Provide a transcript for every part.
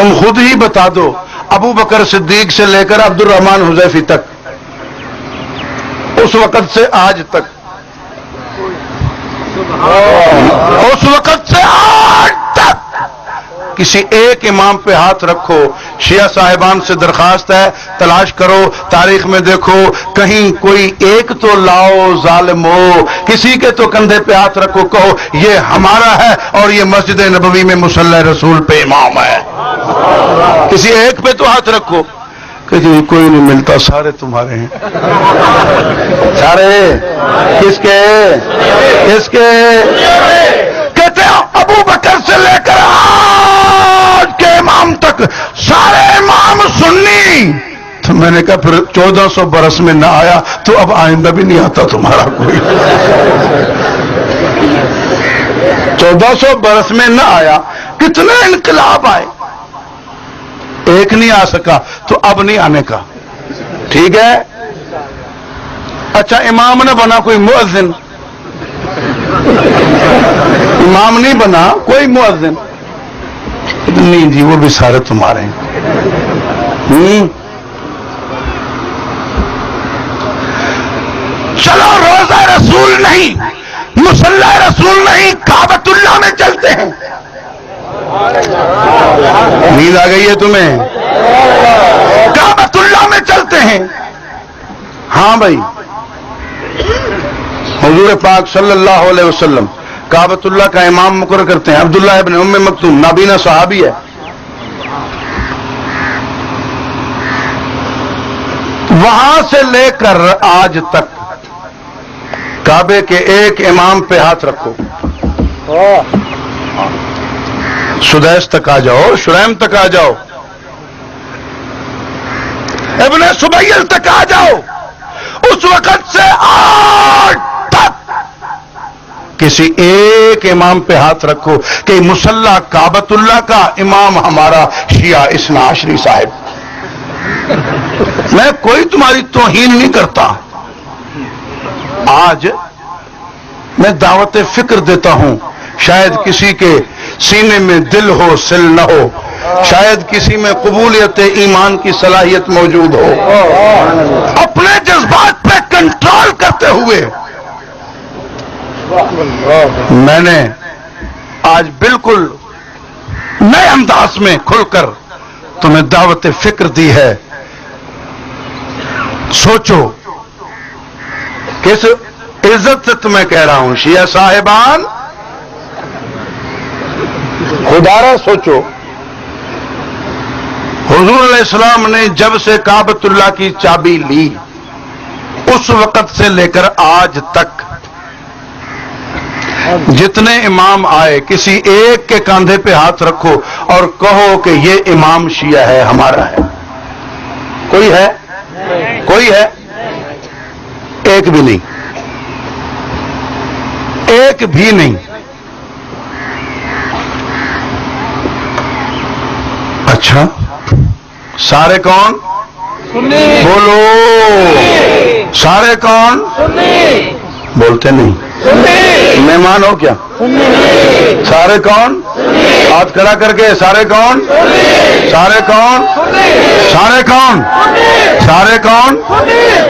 تم خود ہی بتا دو ابو بکر صدیق سے لے کر عبد الرحمن حذیفی تک، اس وقت سے آج تک، اس وقت سے آج تک کسی ایک امام پہ ہاتھ رکھو. شیعہ صاحبان سے درخواست ہے تلاش کرو، تاریخ میں دیکھو، کہیں کوئی ایک تو لاؤ ظالم ہو، کسی کے تو کندھے پہ ہاتھ رکھو، کہو یہ ہمارا ہے اور یہ مسجد نبوی میں مصلی رسول پہ امام ہے. کسی ایک پہ تو ہاتھ رکھو کہ جی کوئی نہیں ملتا، سارے تمہارے ہیں. سارے کس کے؟ کس کے؟ کہتے ہیں ابو بکر سے لے کر آج کے امام تک سارے امام سنی. تو میں نے کہا پھر 1400 برس میں نہ آیا تو اب آئندہ بھی نہیں آتا تمہارا کوئی. 1400 برس میں نہ آیا، کتنے انقلاب آئے، ایک نہیں آ سکا تو اب نہیں آنے کا. ٹھیک ہے. اچھا امام نہ بنا کوئی مؤذن، امام نہیں بنا کوئی مؤذن، نہیں جی وہ بھی سارے تمہارے ہیں. چلو روزہ رسول نہیں، مصلی رسول نہیں، کعبۃ اللہ میں چلتے ہیں. نیند آ گئی ہے تمہیں؟ کعبۃ اللہ میں چلتے ہیں. ہاں بھائی، حضور پاک صلی اللہ علیہ وسلم کعبۃ اللہ کا امام مقرر کرتے ہیں. عبداللہ ابن ام مکتوم نابینا صحابی ہے. وہاں سے لے کر آج تک کعبے کے ایک امام پہ ہاتھ رکھو. سدیس تک آ جاؤ، شریم تک آ جاؤ، ابن سبیل تک آ جاؤ. اس وقت سے آج تک کسی ایک امام پہ ہاتھ رکھو کہ مصلی کعبۃ اللہ کا امام ہمارا شیعہ اثنا عشری صاحب. میں کوئی تمہاری توہین نہیں کرتا. آج میں دعوت فکر دیتا ہوں، شاید کسی کے سینے میں دل ہو سل نہ ہو، شاید کسی میں قبولیت ایمان کی صلاحیت موجود ہو. اپنے جذبات پہ کنٹرول کرتے ہوئے میں نے آج بالکل نئے انداز میں کھل کر تمہیں دعوت فکر دی ہے. سوچو، کس عزت سے تمہیں کہہ رہا ہوں شیعہ صاحبان، خدا را سوچو. حضور علیہ السلام نے جب سے کعبۃ اللہ کی چابی لی اس وقت سے لے کر آج تک جتنے امام آئے کسی ایک کے کاندھے پہ ہاتھ رکھو اور کہو کہ یہ امام شیعہ ہے، ہمارا ہے. کوئی ہے؟ کوئی ہے؟ ایک بھی نہیں، ایک بھی نہیں. اچھا سارے کون؟ بولو سارے کون؟ بولتے نہیں. مہمان ہو کیا؟ سارے کون؟ ہاتھ کھڑا کر کے سارے کون؟ سارے کون؟ سارے کون؟ سارے کون؟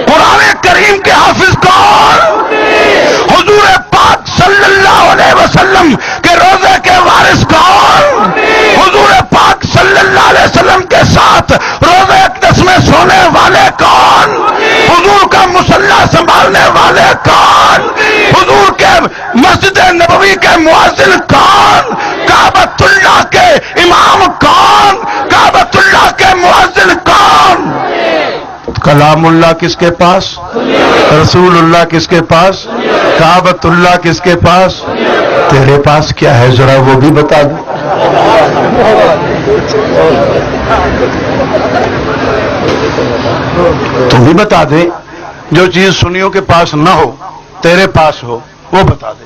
قرآن کریم کے حافظ کون؟ حضور پاک صلی اللہ علیہ وسلم کے روزے کے وارث کون؟ حضور پاک صلی اللہ علیہ وسلم کے ساتھ روزے اقدس میں سونے والے کون؟ حضور کا مصلی سنبھالنے والے کون؟ حضور کے مسجد نبوی کے مؤذن کون؟ کعبۃ اللہ کے امام کون؟ کعبۃ اللہ کے مؤذن کون؟ کلام اللہ کس کے پاس؟ رسول اللہ کس کے پاس؟ کعبۃ اللہ کس کے پاس؟ تیرے پاس کیا ہے ذرا وہ بھی بتا دو. تم بھی بتا دے. جو چیز سنیوں کے پاس نہ ہو تیرے پاس ہو وہ بتا دے.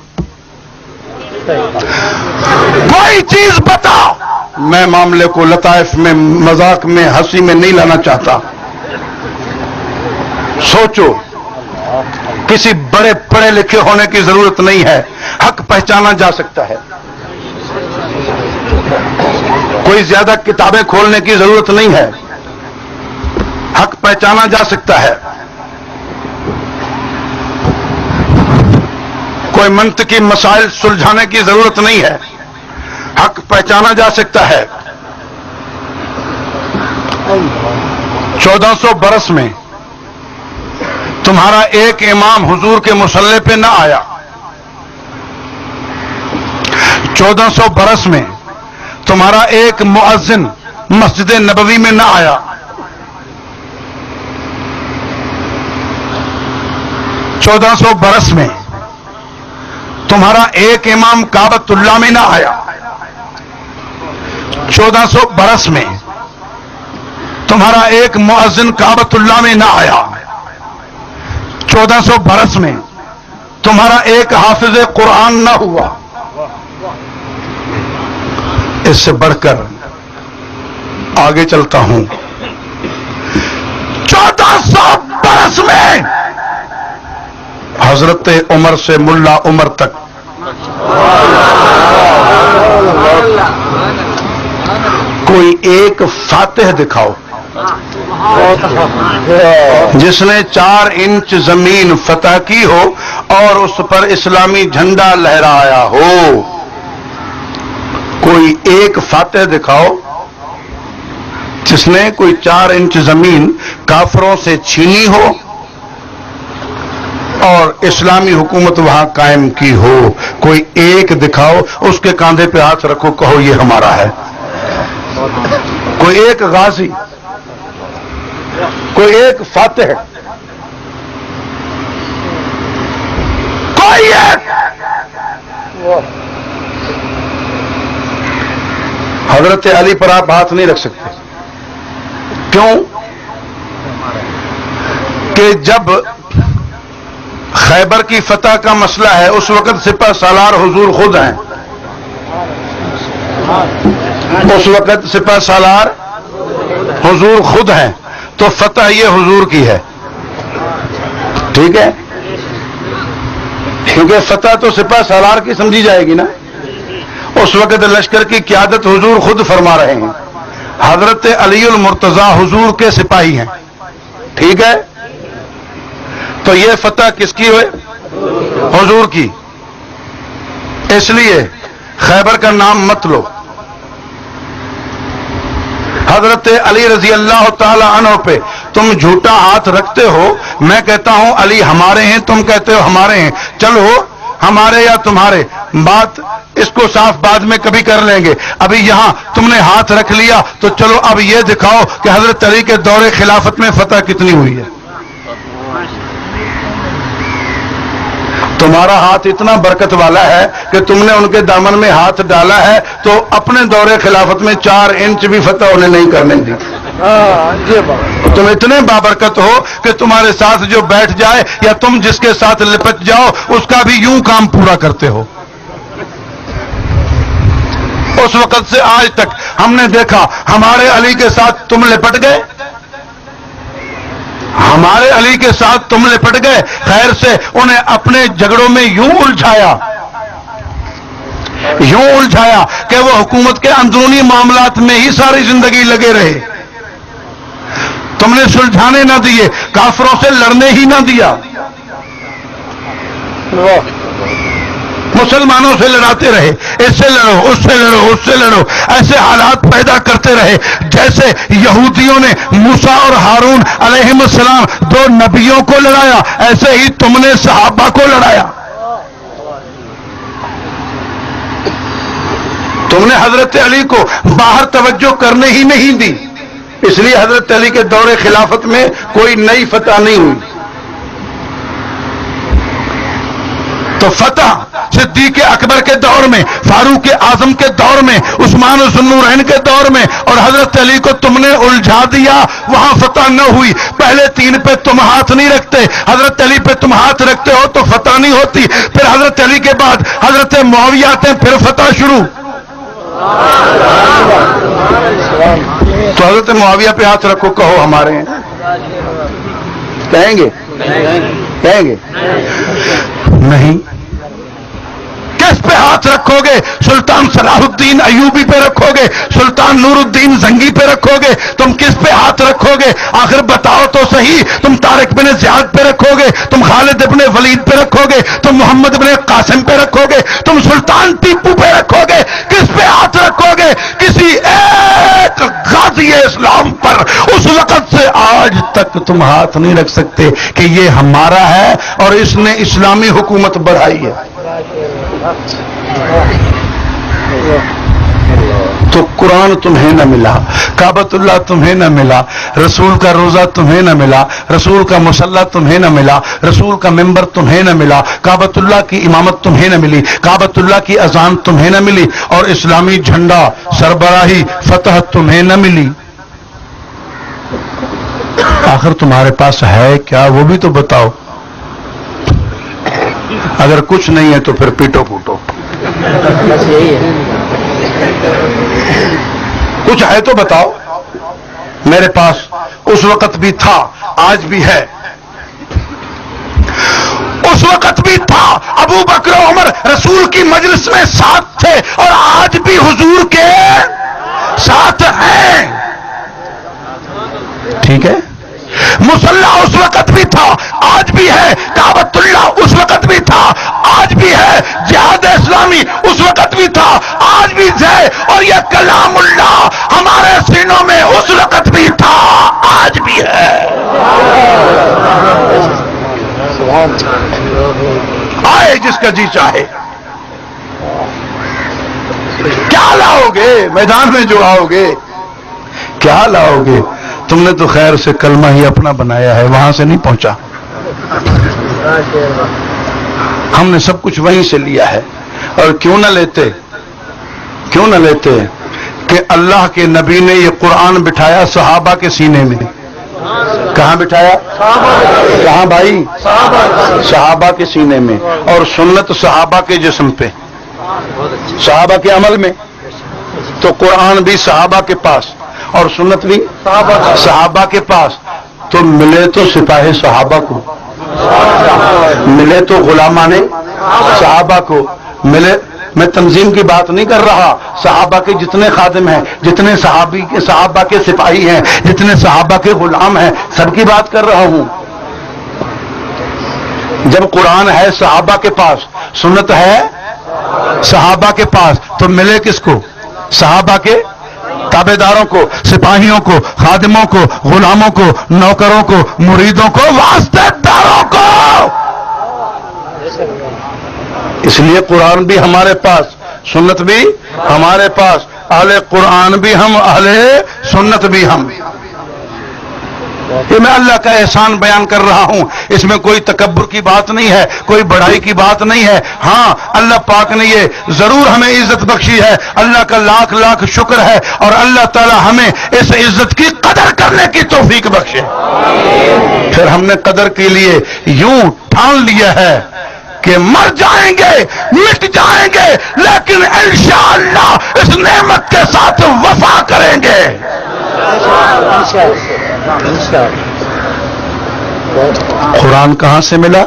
کوئی چیز بتا. میں معاملے کو لطائف میں، مذاق میں، ہنسی میں نہیں لانا چاہتا. سوچو، کسی بڑے پڑھے لکھے ہونے کی ضرورت نہیں ہے، حق پہچانا جا سکتا ہے. کوئی کوئی زیادہ کتابیں کھولنے کی ضرورت نہیں ہے، حق پہچانا جا سکتا ہے، کوئی منطقی مسائل سلجھانے کی ضرورت نہیں ہے، حق پہچانا جا سکتا ہے۔ 1400 برس میں تمہارا ایک امام حضور کے مصلی پہ نہ آیا، 1400 برس میں تمہارا ایک مؤذن مسجد نبوی میں نہ آیا، 1400 برس میں تمہارا ایک امام کعبۃ اللہ میں نہ آیا، 1400 برس میں تمہارا ایک مؤذن کعبۃ اللہ میں نہ آیا، 1400 برس میں تمہارا ایک حافظ قرآن نہ ہوا۔ اس سے بڑھ کر آگے چلتا ہوں، 1400 برس میں حضرت عمر سے ملا عمر تک کوئی ایک فاتح دکھاؤ جس نے 4 انچ زمین فتح کی ہو اور اس پر اسلامی جھنڈا لہرایا ہو۔ کوئی ایک فاتح دکھاؤ جس نے کوئی 4 انچ زمین کافروں سے چھینی ہو اور اسلامی حکومت وہاں قائم کی ہو۔ کوئی ایک دکھاؤ، اس کے کاندھے پہ ہاتھ رکھو، کہو یہ ہمارا ہے۔ کوئی ایک غازی، کوئی ایک فاتح، کوئی ایک۔ حضرت علی پر آپ ہاتھ نہیں رکھ سکتے، کیوں کہ جب خیبر کی فتح کا مسئلہ ہے اس وقت سپہ سالار حضور خود ہیں، اس وقت سپہ سالار حضور خود ہیں، تو فتح یہ حضور کی ہے، ٹھیک ہے، کیونکہ فتح تو سپہ سالار کی سمجھی جائے گی نا۔ اس وقت لشکر کی قیادت حضور خود فرما رہے ہیں، حضرت علی المرتضیٰ حضور کے سپاہی ہیں، ٹھیک ہے، تو یہ فتح کس کی ہوئے؟ حضور کی۔ اس لیے خیبر کا نام مت لو، حضرت علی رضی اللہ تعالی عنہ پہ تم جھوٹا ہاتھ رکھتے ہو، میں کہتا ہوں علی ہمارے ہیں، تم کہتے ہو ہمارے ہیں، چلو ہمارے یا تمہارے، بات اس کو صاف بعد میں کبھی کر لیں گے، ابھی یہاں تم نے ہاتھ رکھ لیا تو چلو اب یہ دکھاؤ کہ حضرت علی کے دور خلافت میں فتح کتنی ہوئی ہے۔ تمہارا ہاتھ اتنا برکت والا ہے کہ تم نے ان کے دامن میں ہاتھ ڈالا ہے تو اپنے دور خلافت میں 4 انچ بھی فتح انہیں نہیں کرنے دی۔ تم اتنے بابرکت ہو کہ تمہارے ساتھ جو بیٹھ جائے یا تم جس کے ساتھ لپٹ جاؤ اس کا بھی یوں کام پورا کرتے ہو۔ اس وقت سے آج تک ہم نے دیکھا ہمارے علی کے ساتھ تم لپٹ گئے، ہمارے علی کے ساتھ تم لپٹ گئے، خیر سے انہیں اپنے جھگڑوں میں یوں الجھایا کہ وہ حکومت کے اندرونی معاملات میں ہی ساری زندگی لگے رہے۔ تم نے سلجھانے نہ دیے، کافروں سے لڑنے ہی نہ دیا، مسلمانوں سے لڑاتے رہے، اس سے لڑو، اس سے لڑو، اس سے لڑو، ایسے حالات پیدا کرتے رہے جیسے یہودیوں نے موسیٰ اور ہارون علیہم السلام 2 نبیوں کو لڑایا، ایسے ہی تم نے صحابہ کو لڑایا۔ تم نے حضرت علی کو باہر توجہ کرنے ہی نہیں دی، اس لیے حضرت علی کے دور خلافت میں کوئی نئی فتح نہیں ہوئی۔ تو فتح صدیق اکبر کے دور میں، فاروق اعظم کے دور میں، عثمان ذو النورین کے دور میں، اور حضرت علی کو تم نے الجھا دیا، وہاں فتح نہ ہوئی۔ پہلے 3 پہ تم ہاتھ نہیں رکھتے، حضرت علی پہ تم ہاتھ رکھتے ہو تو فتح نہیں ہوتی۔ پھر حضرت علی کے بعد حضرت معاویہ آتے ہیں، پھر فتح شروع۔ تو حضرت معاویہ پہ ہاتھ رکھو، کہو ہمارے ہیں، کہیں گے نہیں؟ کس پہ ہاتھ رکھو گے؟ سلطان صلاح الدین ایوبی پہ رکھو گے، سلطان نور الدین زنگی پہ رکھو گے؟ تم کس پہ ہاتھ رکھو گے؟ آخر بتاؤ تو صحیح. تم طارق بن زیاد پہ رکھو گے؟ تم خالد بن ولید پہ رکھو گے؟ تم محمد بن قاسم پہ رکھو گے؟ تم سلطان ٹیپو پہ رکھو گے؟ کس پہ ہاتھ رکھو گے؟ کسی ایک غازی اسلام پر اس وقت سے آج تک تم ہاتھ نہیں رکھ سکتے کہ یہ ہمارا ہے اور اس نے اسلامی حکومت بڑھائی ہے. تو قرآن تمہیں نہ ملا، کعبۃ اللہ تمہیں نہ ملا، رسول کا روزہ تمہیں نہ ملا، رسول کا مصلی تمہیں نہ ملا، رسول کا ممبر تمہیں نہ ملا، کعبۃ اللہ کی امامت تمہیں نہ ملی، کعبۃ اللہ کی اذان تمہیں نہ ملی، اور اسلامی جھنڈا، سربراہی، فتح تمہیں نہ ملی. آخر تمہارے پاس ہے کیا وہ بھی تو بتاؤ. اگر کچھ نہیں ہے تو پھر پیٹو پوٹو. کچھ ہے تو بتاؤ. میرے پاس اس وقت بھی تھا، آج بھی ہے. اس وقت بھی تھا، ابو بکر و عمر رسول کی مجلس میں ساتھ تھے اور آج بھی حضور کے ساتھ ہیں. ٹھیک ہے. مصلی اس وقت بھی تھا، آج بھی ہے. کعبۃ اللہ اس وقت بھی تھا، آج بھی ہے. جہاد اسلامی اس وقت بھی تھا، آج بھی ہے. اور یہ کلام اللہ ہمارے سینوں میں اس وقت بھی تھا، آج بھی ہے. آئے جس کا جی چاہے. کیا لاؤ گے میدان میں جو آؤ گے؟ کیا لاؤ گے؟ تم نے تو خیر سے کلمہ ہی اپنا بنایا ہے، وہاں سے نہیں پہنچا. ہم نے سب کچھ وہیں سے لیا ہے. اور کیوں نہ لیتے کہ اللہ کے نبی نے یہ قرآن بٹھایا صحابہ کے سینے میں. کہاں بٹھایا؟ کہاں بھائی؟ صحابہ کے سینے میں. اور سنت صحابہ کے جسم پہ، صحابہ کے عمل میں. تو قرآن بھی صحابہ کے پاس اور سنت بھی صحابہ کے پاس. تو ملے تو سپاہی صحابہ کو، ملے تو غلامان صحابہ کو ملے. میں تنظیم کی بات نہیں کر رہا. صحابہ کے جتنے خادم ہیں، جتنے صحابہ کے سپاہی ہیں، جتنے صحابہ کے غلام ہیں، سب کی بات کر رہا ہوں. جب قرآن ہے صحابہ کے پاس، سنت ہے صحابہ کے پاس، تو ملے کس کو؟ صحابہ کے تابع داروں کو، سپاہیوں کو، خادموں کو، غلاموں کو، نوکروں کو، مریدوں کو، واسطے داروں کو. اس لیے قرآن بھی ہمارے پاس، سنت بھی ہمارے پاس. اہل قرآن بھی ہم، اہل سنت بھی ہم. یہ میں اللہ کا احسان بیان کر رہا ہوں. اس میں کوئی تکبر کی بات نہیں ہے، کوئی بڑائی کی بات نہیں ہے. ہاں اللہ پاک نے یہ ضرور ہمیں عزت بخشی ہے، اللہ کا لاکھ لاکھ شکر ہے. اور اللہ تعالی ہمیں اس عزت کی قدر کرنے کی توفیق بخشے. پھر ہم نے قدر کے لیے یوں ٹھان لیا ہے کہ مر جائیں گے، مٹ جائیں گے، لیکن انشاءاللہ اس نعمت کے ساتھ وفا کریں گے. قرآن کہاں سے ملا؟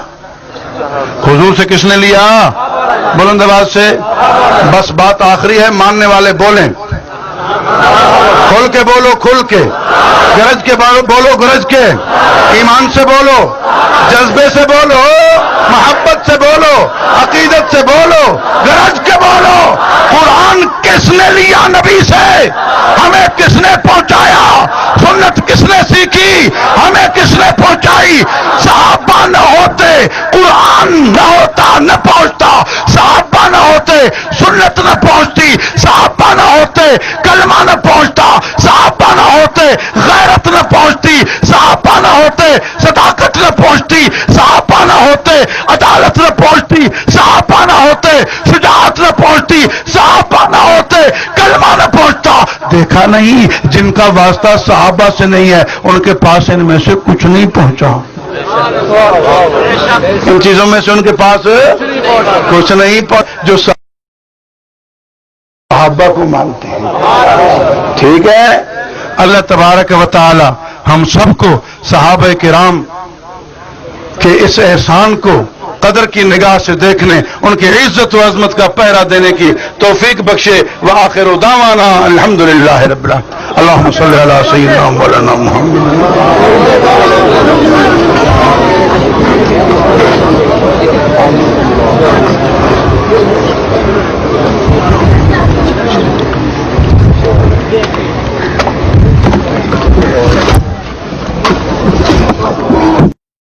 حضور سے. کس نے لیا؟ بلند آواز سے. بس بات آخری ہے، ماننے والے بولیں. کھل کے بولو، کھل کے. گرج کے بولو، گرج کے. ایمان سے بولو، جذبے سے بولو، محبت سے بولو، عقیدت سے بولو، گرج کے بولو. قرآن کس نے لیا نبی سے؟ ہمیں کس نے پہنچایا؟ سنت کس نے سیکھی؟ ہمیں کس نے پہنچائی؟ صحابہ نہ ہوتے قرآن نہ ہوتا، نہ پہنچتا. صحابہ نہ ہوتے سنت نہ پہنچتی. صحابہ نہ ہوتے کلمہ نہ پہنچتا. صحابہ نہ ہوتے غیرت نہ پہنچتی. صحابہ نہ ہوتے صداقت نہ پہنچتی. صحابہ نہ ہوتے عدالت نہ پہنچتی. صحابہ نہ ہوتے شجاعت نہ پہنچتی. صحابہ نہ ہوتے کلمہ نہ پہنچتا. دیکھا نہیں جن کا واسطہ صحابہ سے نہیں ہے ان کے پاس ان میں سے کچھ نہیں پہنچا. ان چیزوں میں سے ان کے پاس کچھ نہیں پہنچا جو صحابہ کو مانتے ہیں. ٹھیک ہے. اللہ تبارک و تعالی ہم سب کو صحابہ کرام کے اس احسان کو قدر کی نگاہ سے دیکھنے، ان کی عزت و عظمت کا پہرا دینے کی توفیق بخشے. وآخر دعوانا الحمدللہ رب العالمین. اللہم صلی علی سیدنا مولانا محمد.